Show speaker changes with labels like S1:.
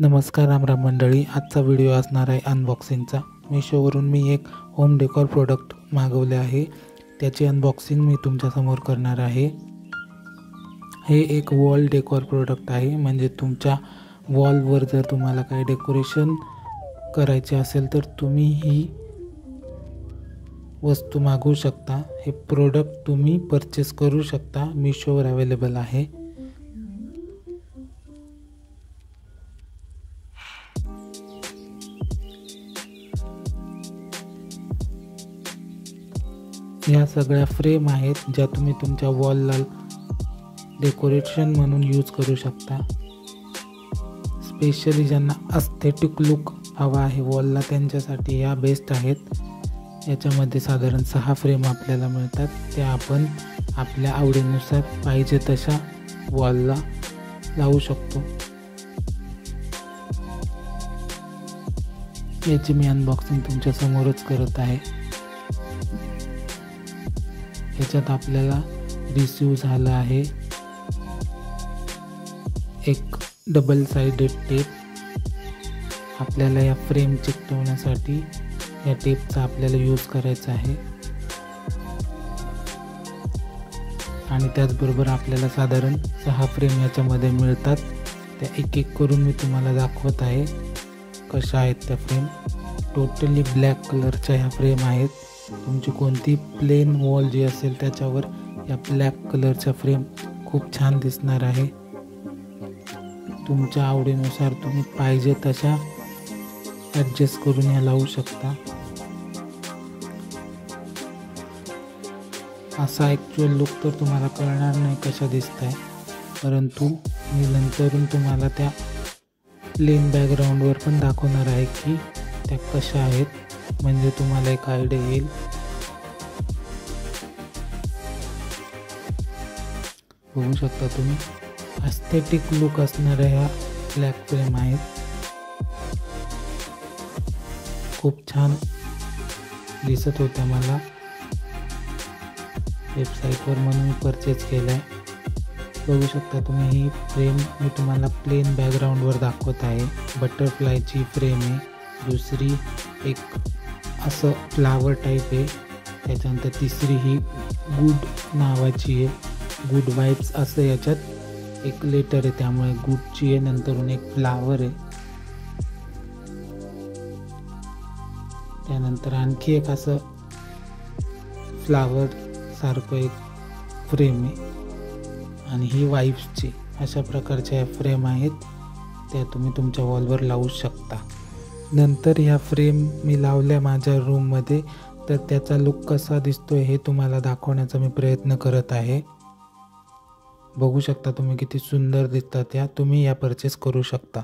S1: नमस्कार रामराम मंडळी, आजचा व्हिडिओ असणार आहे अनबॉक्सिंगचा। मीशोवरून मी एक होम डेकोर प्रोडक्ट मागवले आहे, त्याची अनबॉक्सिंग मी तुमच्यासमोर करणार आहे। हे एक वॉल डेकोर प्रोडक्ट आहे, म्हणजे तुमच्या वॉलवर जर तुम्हाला काही डेकोरेशन करायचे असेल तर तुम्ही ही वस्तू मागवू शकता। हे प्रोडक्ट तुम्ही परचेस करू शकता, मीशोवर अवेलेबल आहे। या सगळ्या फ्रेम आहेत ज्या तुम्ही तुमच्या वॉलला डेकोरेशन म्हणून यूज करू शकता। स्पेशली ज्यांना एस्थेटिक लुक हवा आहे वॉलला, त्यांच्यासाठी या बेस्ट आहेत। याच्यामध्ये साधारण 6 फ्रेम आपल्याला मिळतात, त्या आपण आपल्या आवडीनुसार पाहिजे तशा वॉलला लावू शकतो। याची मी अनबॉक्सिंग तुमच्या समोरच करत आहे। याच्यात आपल्याला रिसीव झाला आहे एक डबल साइडेड टेप। आपल्याला या फ्रेम चिकटवण्यासाठी या टेपचा आपल्याला यूज करायचा आहे, आणि त्याचबरोबर आपल्याला साधारण 6 फ्रेम याच्यामध्ये मिळतात। त्या एक एक करून मी तुम्हाला दाखवत आहे कशा आहेत त्या फ्रेम। टोटली ब्लॅक कलरच्या ह्या फ्रेम आहेत। तुमची कोणती प्लेन वॉल जी असेल त्याच्यावर या ब्लॅक कलरच्या फ्रेम खूप छान दिसणार आहे। तुमच्या आवडीनुसार तुम्ही पाहिजे तशा ॲडजस्ट करून या लावू शकता। असा ॲक्च्युअल लुक तर तुम्हाला कळणार नाही कशा दिसत आहे, परंतु मी नंतरून तुम्हाला त्या प्लेन बॅकग्राऊंडवर पण दाखवणार आहे की त्या कशा आहेत, म्हणजे तुम्हाला एक आयडिया येईल। बघू शकता तुम्ही, एस्थेटिक लुक असणाऱ्या ह्या ब्लॅक फ्रेम आहेत। खूप छान दिसत होत्या मला वेबसाईटवर, म्हणून मी परचेस केलं आहे। बघू शकता तुम्ही, ही फ्रेम मी तुम्हाला प्लेन बॅकग्राऊंडवर दाखवत आहे। बटरफ्लायची फ्रेम आहे, दुसरी एक असं फ्लावर टाईप आहे, त्याच्यानंतर तिसरी ही गुड नावाची आहे। गुड वाइब्स असं याच्यात एक लेटर आहे, त्यामुळे गुडची आहे, नंतरून एक फ्लावर आहे, त्यानंतर आणखी एक असं फ्लावर सारखं एक फ्रेम आहे, आणि ही वाइब्सची। अशा प्रकारच्या या फ्रेम आहेत, त्या तुम्ही तुमच्या वॉलवर लावू शकता। नंतर ह्या फ्रेम मी लावल्या माझ्या रूममध्ये, तर त्याचा लुक कसा दिसतोय हे तुम्हाला दाखवण्याचा मी प्रयत्न करत आहे। बघू शकता तुम्ही किती सुंदर दिसतात, या तुम्ही या परचेस करू शकता।